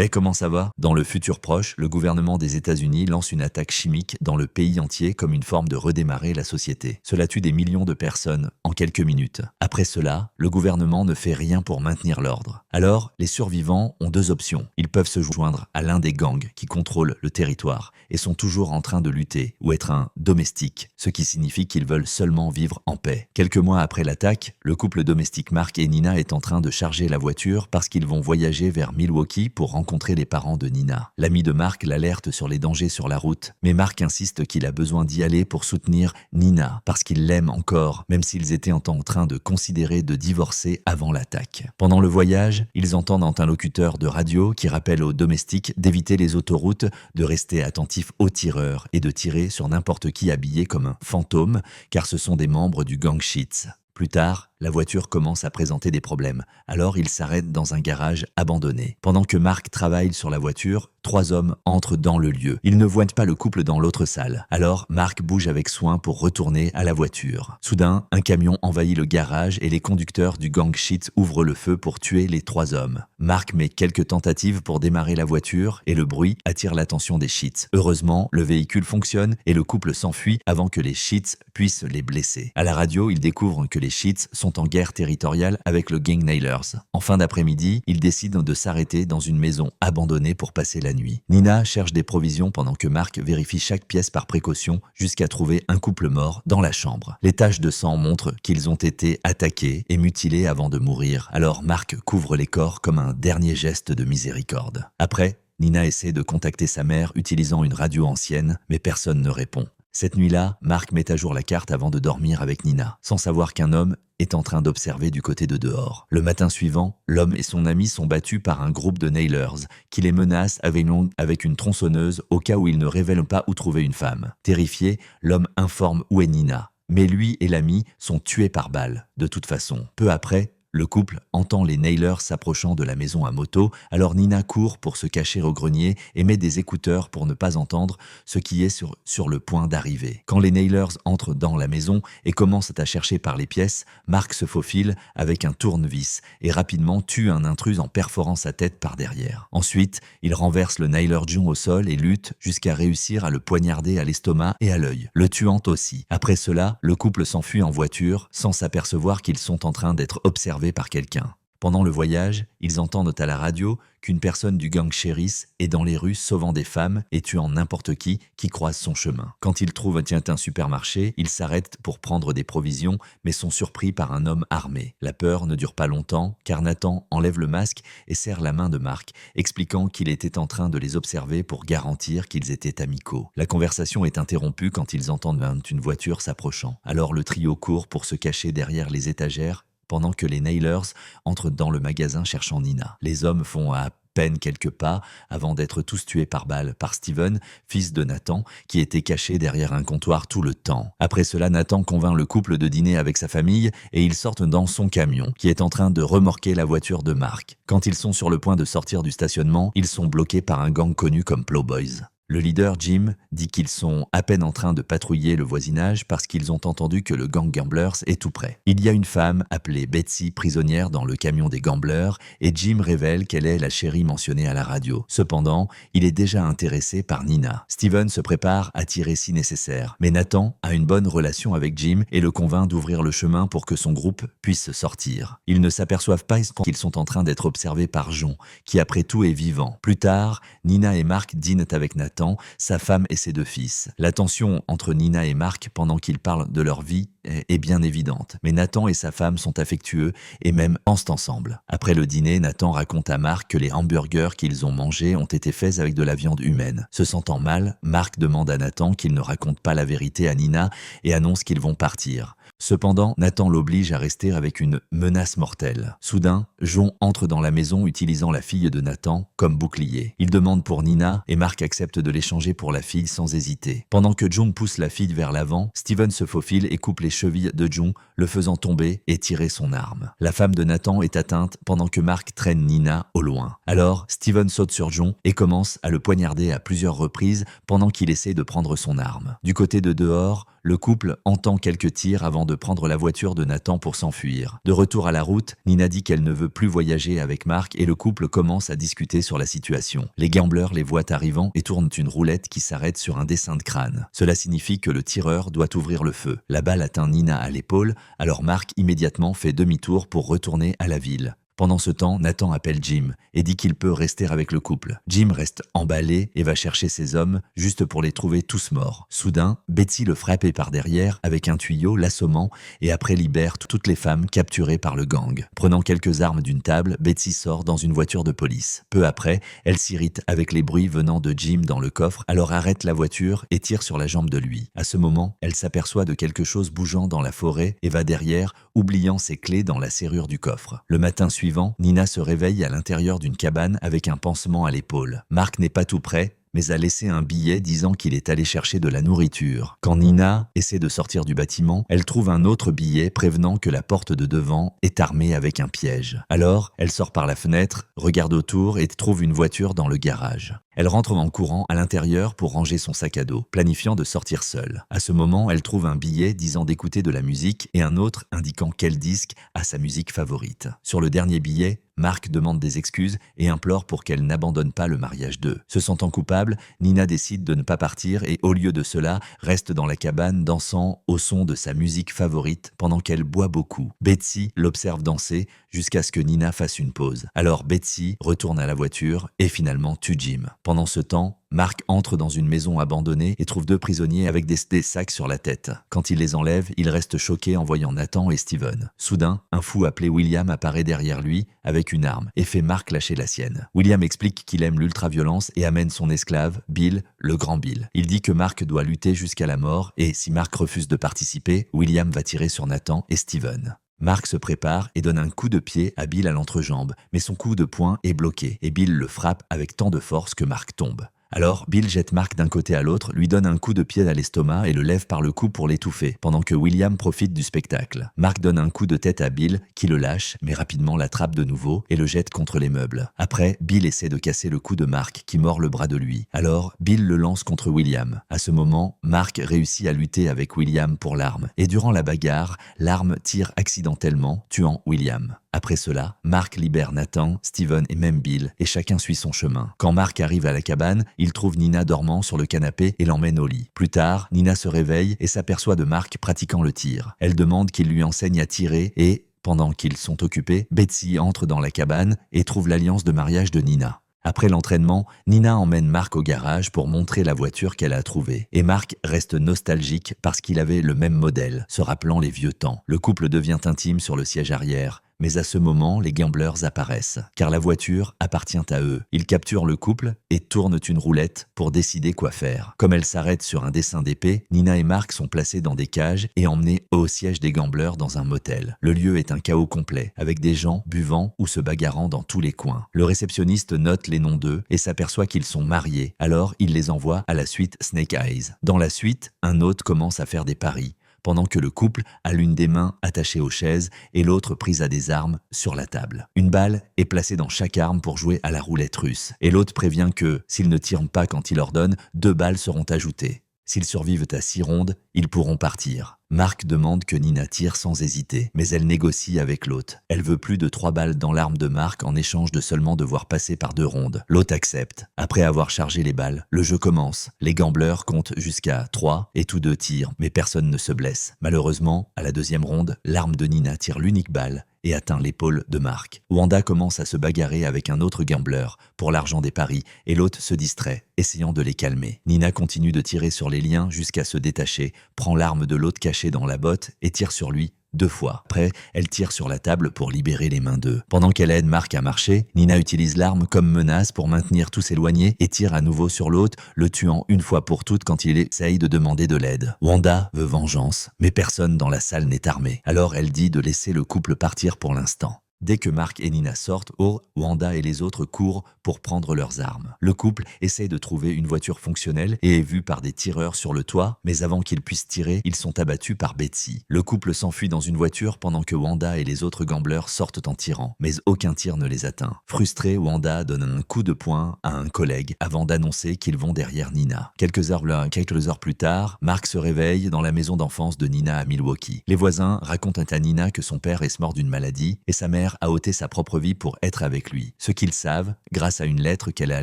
Et comment ça va? Dans le futur proche, le gouvernement des États-Unis lance une attaque chimique dans le pays entier comme une forme de redémarrer la société. Cela tue des millions de personnes en quelques minutes. Après cela, le gouvernement ne fait rien pour maintenir l'ordre. Alors, les survivants ont deux options. Ils peuvent se joindre à l'un des gangs qui contrôlent le territoire et sont toujours en train de lutter ou être un domestique, ce qui signifie qu'ils veulent seulement vivre en paix. Quelques mois après l'attaque, le couple domestique Mark et Nina est en train de charger la voiture parce qu'ils vont voyager vers Milwaukee pour rencontrer les parents de Nina. L'ami de Mark l'alerte sur les dangers sur la route, mais Mark insiste qu'il a besoin d'y aller pour soutenir Nina, parce qu'il l'aime encore, même s'ils étaient en train de considérer de divorcer avant l'attaque. Pendant le voyage, ils entendent un locuteur de radio qui rappelle aux domestiques d'éviter les autoroutes, de rester attentifs aux tireurs et de tirer sur n'importe qui habillé comme un fantôme, car ce sont des membres du gang Sheets. Plus tard, la voiture commence à présenter des problèmes, alors il s'arrête dans un garage abandonné. Pendant que Mark travaille sur la voiture, 3 hommes entrent dans le lieu. Ils ne voient pas le couple dans l'autre salle. Alors Mark bouge avec soin pour retourner à la voiture. Soudain, un camion envahit le garage et les conducteurs du gang Sheets ouvrent le feu pour tuer les 3 hommes. Mark met quelques tentatives pour démarrer la voiture et le bruit attire l'attention des Sheets. Heureusement, le véhicule fonctionne et le couple s'enfuit avant que les Sheets puissent les blesser. À la radio, ils découvrent que les Sheets sont en guerre territoriale avec le gang Nailers. En fin d'après-midi, ils décident de s'arrêter dans une maison abandonnée pour passer la nuit. Nina cherche des provisions pendant que Mark vérifie chaque pièce par précaution jusqu'à trouver un couple mort dans la chambre. Les taches de sang montrent qu'ils ont été attaqués et mutilés avant de mourir. Alors Mark couvre les corps comme un dernier geste de miséricorde. Après, Nina essaie de contacter sa mère utilisant une radio ancienne, mais personne ne répond. Cette nuit-là, Mark met à jour la carte avant de dormir avec Nina, sans savoir qu'un homme est en train d'observer du côté de dehors. Le matin suivant, l'homme et son ami sont battus par un groupe de Nailers qui les menace avec une tronçonneuse au cas où ils ne révèlent pas où trouver une femme. Terrifié, l'homme informe où est Nina. Mais lui et l'ami sont tués par balle, de toute façon. Peu après, le couple entend les Nailers s'approchant de la maison à moto, alors Nina court pour se cacher au grenier et met des écouteurs pour ne pas entendre ce qui est sur le point d'arriver. Quand les Nailers entrent dans la maison et commencent à chercher par les pièces, Mark se faufile avec un tournevis et rapidement tue un intrus en perforant sa tête par derrière. Ensuite, il renverse le Nailer John au sol et lutte jusqu'à réussir à le poignarder à l'estomac et à l'œil, le tuant aussi. Après cela, le couple s'enfuit en voiture sans s'apercevoir qu'ils sont en train d'être observés par quelqu'un. Pendant le voyage, ils entendent à la radio qu'une personne du gang Sheriff est dans les rues sauvant des femmes et tuant n'importe qui croise son chemin. Quand ils trouvent un supermarché, ils s'arrêtent pour prendre des provisions mais sont surpris par un homme armé. La peur ne dure pas longtemps car Nathan enlève le masque et serre la main de Mark, expliquant qu'il était en train de les observer pour garantir qu'ils étaient amicaux. La conversation est interrompue quand ils entendent une voiture s'approchant. Alors le trio court pour se cacher derrière les étagères pendant que les Nailers entrent dans le magasin cherchant Nina. Les hommes font à peine quelques pas avant d'être tous tués par balle par Steven, fils de Nathan, qui était caché derrière un comptoir tout le temps. Après cela, Nathan convainc le couple de dîner avec sa famille et ils sortent dans son camion, qui est en train de remorquer la voiture de Mark. Quand ils sont sur le point de sortir du stationnement, ils sont bloqués par un gang connu comme Plowboys. Le leader, Jim, dit qu'ils sont à peine en train de patrouiller le voisinage parce qu'ils ont entendu que le gang Gamblers est tout près. Il y a une femme appelée Betsy prisonnière dans le camion des Gamblers et Jim révèle qu'elle est la chérie mentionnée à la radio. Cependant, il est déjà intéressé par Nina. Steven se prépare à tirer si nécessaire, mais Nathan a une bonne relation avec Jim et le convainc d'ouvrir le chemin pour que son groupe puisse sortir. Ils ne s'aperçoivent pas qu'ils sont en train d'être observés par John, qui après tout est vivant. Plus tard, Nina et Mark dînent avec Nathan, sa femme et ses 2 fils. La tension entre Nina et Mark pendant qu'ils parlent de leur vie est bien évidente, mais Nathan et sa femme sont affectueux et même pensent ensemble. Après le dîner, Nathan raconte à Mark que les hamburgers qu'ils ont mangés ont été faits avec de la viande humaine. Se sentant mal, Mark demande à Nathan qu'il ne raconte pas la vérité à Nina et annonce qu'ils vont partir. Cependant, Nathan l'oblige à rester avec une menace mortelle. Soudain, John entre dans la maison utilisant la fille de Nathan comme bouclier. Il demande pour Nina et Mark accepte de l'échanger pour la fille sans hésiter. Pendant que John pousse la fille vers l'avant, Steven se faufile et coupe les chevilles de John, le faisant tomber et tirer son arme. La femme de Nathan est atteinte pendant que Mark traîne Nina au loin. Alors, Steven saute sur John et commence à le poignarder à plusieurs reprises pendant qu'il essaie de prendre son arme. Du côté de dehors, Le couple entend quelques tirs avant de prendre la voiture de Nathan pour s'enfuir. De retour à la route, Nina dit qu'elle ne veut plus voyager avec Mark et le couple commence à discuter sur la situation. Les gamblers les voient arrivant et tournent une roulette qui s'arrête sur un dessin de crâne. Cela signifie que le tireur doit ouvrir le feu. La balle atteint Nina à l'épaule, alors Mark immédiatement fait demi-tour pour retourner à la ville. Pendant ce temps, Nathan appelle Jim et dit qu'il peut rester avec le couple. Jim reste emballé et va chercher ses hommes juste pour les trouver tous morts. Soudain, Betsy le frappe par derrière avec un tuyau, l'assommant et après libère toutes les femmes capturées par le gang. Prenant quelques armes d'une table, Betsy sort dans une voiture de police. Peu après, elle s'irrite avec les bruits venant de Jim dans le coffre, alors arrête la voiture et tire sur la jambe de lui. À ce moment, elle s'aperçoit de quelque chose bougeant dans la forêt et va derrière, oubliant ses clés dans la serrure du coffre. Le matin suivant, Nina se réveille à l'intérieur d'une cabane avec un pansement à l'épaule. Mark n'est pas tout prêt, mais a laissé un billet disant qu'il est allé chercher de la nourriture. Quand Nina essaie de sortir du bâtiment, elle trouve un autre billet prévenant que la porte de devant est armée avec un piège. Alors, elle sort par la fenêtre, regarde autour et trouve une voiture dans le garage. Elle rentre en courant à l'intérieur pour ranger son sac à dos, planifiant de sortir seule. À ce moment, elle trouve un billet disant d'écouter de la musique et un autre indiquant quel disque a sa musique favorite. Sur le dernier billet, Mark demande des excuses et implore pour qu'elle n'abandonne pas le mariage d'eux. Se sentant coupable, Nina décide de ne pas partir et au lieu de cela, reste dans la cabane dansant au son de sa musique favorite pendant qu'elle boit beaucoup. Betsy l'observe danser jusqu'à ce que Nina fasse une pause. Alors Betsy retourne à la voiture et finalement tue Jim. Pendant ce temps, Mark entre dans une maison abandonnée et trouve 2 prisonniers avec des sacs sur la tête. Quand il les enlève, il reste choqué en voyant Nathan et Steven. Soudain, un fou appelé William apparaît derrière lui avec une arme et fait Mark lâcher la sienne. William explique qu'il aime l'ultraviolence et amène son esclave, Bill, le grand Bill. Il dit que Mark doit lutter jusqu'à la mort et si Mark refuse de participer, William va tirer sur Nathan et Steven. Mark se prépare et donne un coup de pied à Bill à l'entrejambe, mais son coup de poing est bloqué et Bill le frappe avec tant de force que Mark tombe. Alors, Bill jette Mark d'un côté à l'autre, lui donne un coup de pied à l'estomac et le lève par le cou pour l'étouffer, pendant que William profite du spectacle. Mark donne un coup de tête à Bill, qui le lâche, mais rapidement l'attrape de nouveau et le jette contre les meubles. Après, Bill essaie de casser le cou de Mark, qui mord le bras de lui. Alors, Bill le lance contre William. À ce moment, Mark réussit à lutter avec William pour l'arme, et durant la bagarre, l'arme tire accidentellement, tuant William. Après cela, Mark libère Nathan, Steven et même Bill, et chacun suit son chemin. Quand Mark arrive à la cabane, il trouve Nina dormant sur le canapé et l'emmène au lit. Plus tard, Nina se réveille et s'aperçoit de Mark pratiquant le tir. Elle demande qu'il lui enseigne à tirer et, pendant qu'ils sont occupés, Betsy entre dans la cabane et trouve l'alliance de mariage de Nina. Après l'entraînement, Nina emmène Mark au garage pour montrer la voiture qu'elle a trouvée. Et Mark reste nostalgique parce qu'il avait le même modèle, se rappelant les vieux temps. Le couple devient intime sur le siège arrière. Mais à ce moment, les gamblers apparaissent, car la voiture appartient à eux. Ils capturent le couple et tournent une roulette pour décider quoi faire. Comme elle s'arrête sur un dessin d'épée, Nina et Mark sont placés dans des cages et emmenés au siège des gamblers dans un motel. Le lieu est un chaos complet, avec des gens buvant ou se bagarrant dans tous les coins. Le réceptionniste note les noms d'eux et s'aperçoit qu'ils sont mariés. Alors, il les envoie à la suite Snake Eyes. Dans la suite, un hôte commence à faire des paris, pendant que le couple a l'une des mains attachée aux chaises et l'autre prise à des armes sur la table. Une balle est placée dans chaque arme pour jouer à la roulette russe, et l'autre prévient que, s'ils ne tirent pas quand il ordonne, 2 balles seront ajoutées. S'ils survivent à 6 rondes, ils pourront partir. Mark demande que Nina tire sans hésiter, mais elle négocie avec l'hôte. Elle veut plus de 3 balles dans l'arme de Mark en échange de seulement devoir passer par 2 rondes. L'hôte accepte. Après avoir chargé les balles, le jeu commence. Les gamblers comptent jusqu'à 3 et tous 2 tirent, mais personne ne se blesse. Malheureusement, à la 2e ronde, l'arme de Nina tire l'unique balle et atteint l'épaule de Mark. Wanda commence à se bagarrer avec un autre gambler pour l'argent des paris et l'hôte se distrait, essayant de les calmer. Nina continue de tirer sur les liens jusqu'à se détacher, prend l'arme de l'autre cachée dans la botte et tire sur lui 2 fois. Après, elle tire sur la table pour libérer les mains d'eux. Pendant qu'elle aide Mark à marcher, Nina utilise l'arme comme menace pour maintenir tous éloignés et tire à nouveau sur l'hôte, le tuant une fois pour toutes quand il essaye de demander de l'aide. Wanda veut vengeance, mais personne dans la salle n'est armé. Alors elle dit de laisser le couple partir pour l'instant. Dès que Mark et Nina sortent, Wanda et les autres courent pour prendre leurs armes. Le couple essaye de trouver une voiture fonctionnelle et est vu par des tireurs sur le toit, mais avant qu'ils puissent tirer, ils sont abattus par Betsy. Le couple s'enfuit dans une voiture pendant que Wanda et les autres gamblers sortent en tirant, mais aucun tir ne les atteint. Frustrée, Wanda donne un coup de poing à un collègue avant d'annoncer qu'ils vont derrière Nina. Quelques heures plus tard, Mark se réveille dans la maison d'enfance de Nina à Milwaukee. Les voisins racontent à Nina que son père est mort d'une maladie et sa mère a ôté sa propre vie pour être avec lui. Ce qu'ils savent grâce à une lettre qu'elle a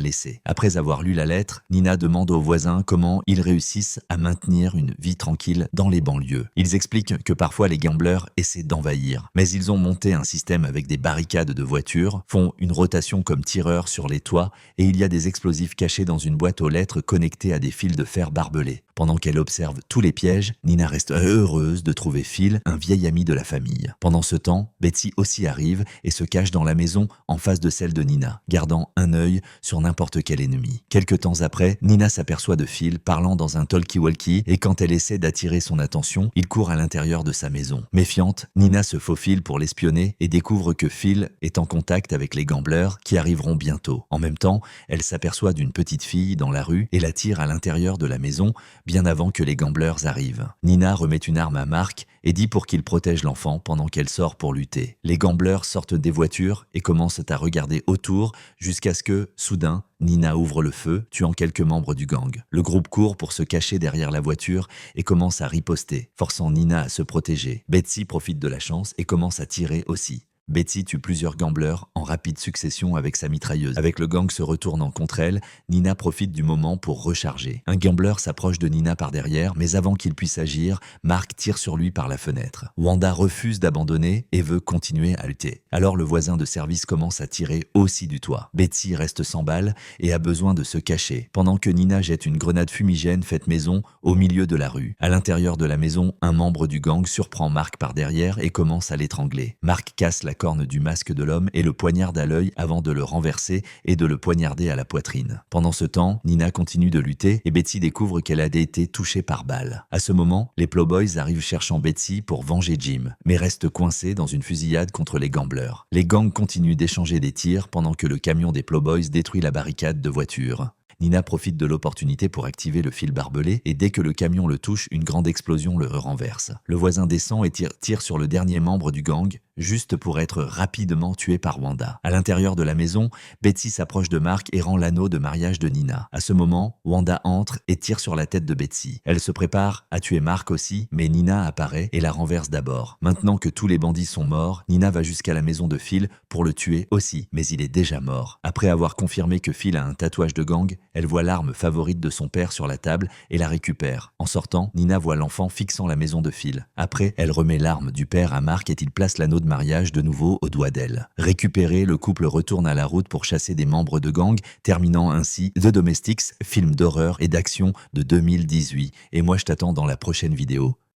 laissée. Après avoir lu la lettre, Nina demande aux voisins comment ils réussissent à maintenir une vie tranquille dans les banlieues. Ils expliquent que parfois les gamblers essaient d'envahir, mais ils ont monté un système avec des barricades de voitures, font une rotation comme tireurs sur les toits et il y a des explosifs cachés dans une boîte aux lettres connectée à des fils de fer barbelés. Pendant qu'elle observe tous les pièges, Nina reste heureuse de trouver Phil, un vieil ami de la famille. Pendant ce temps, Betsy aussi arrive et se cache dans la maison en face de celle de Nina, gardant un œil sur n'importe quel ennemi. Quelque temps après, Nina s'aperçoit de Phil parlant dans un talkie-walkie et quand elle essaie d'attirer son attention, il court à l'intérieur de sa maison. Méfiante, Nina se faufile pour l'espionner et découvre que Phil est en contact avec les gamblers qui arriveront bientôt. En même temps, elle s'aperçoit d'une petite fille dans la rue et l'attire à l'intérieur de la maison bien avant que les gamblers arrivent. Nina remet une arme à Mark et dit pour qu'il protège l'enfant pendant qu'elle sort pour lutter. Les gamblers sortent des voitures et commencent à regarder autour jusqu'à ce que, soudain, Nina ouvre le feu, tuant quelques membres du gang. Le groupe court pour se cacher derrière la voiture et commence à riposter, forçant Nina à se protéger. Betsy profite de la chance et commence à tirer aussi. Betsy tue plusieurs gamblers en rapide succession avec sa mitrailleuse. Avec le gang se retournant contre elle, Nina profite du moment pour recharger. Un gambler s'approche de Nina par derrière, mais avant qu'il puisse agir, Mark tire sur lui par la fenêtre. Wanda refuse d'abandonner et veut continuer à lutter. Alors le voisin de service commence à tirer aussi du toit. Betsy reste sans balles et a besoin de se cacher, pendant que Nina jette une grenade fumigène faite maison au milieu de la rue. À l'intérieur de la maison, un membre du gang surprend Mark par derrière et commence à l'étrangler. Mark casse la corne du masque de l'homme et le poignarde à l'œil avant de le renverser et de le poignarder à la poitrine. Pendant ce temps, Nina continue de lutter et Betsy découvre qu'elle a été touchée par balle. À ce moment, les Plowboys arrivent cherchant Betsy pour venger Jim, mais restent coincés dans une fusillade contre les gamblers. Les gangs continuent d'échanger des tirs pendant que le camion des Plowboys détruit la barricade de voitures. Nina profite de l'opportunité pour activer le fil barbelé et dès que le camion le touche, une grande explosion le renverse. Le voisin descend et tire sur le dernier membre du gang, juste pour être rapidement tué par Wanda. À l'intérieur de la maison, Betsy s'approche de Mark et rend l'anneau de mariage de Nina. À ce moment, Wanda entre et tire sur la tête de Betsy. Elle se prépare à tuer Mark aussi, mais Nina apparaît et la renverse d'abord. Maintenant que tous les bandits sont morts, Nina va jusqu'à la maison de Phil pour le tuer aussi, mais il est déjà mort. Après avoir confirmé que Phil a un tatouage de gang, elle voit l'arme favorite de son père sur la table et la récupère. En sortant, Nina voit l'enfant fixant la maison de Phil. Après, elle remet l'arme du père à Mark et il place l'anneau de mariage de nouveau au doigt d'elle. Récupéré, le couple retourne à la route pour chasser des membres de gang, terminant ainsi The Domestics, film d'horreur et d'action de 2018. Et moi je t'attends dans la prochaine vidéo.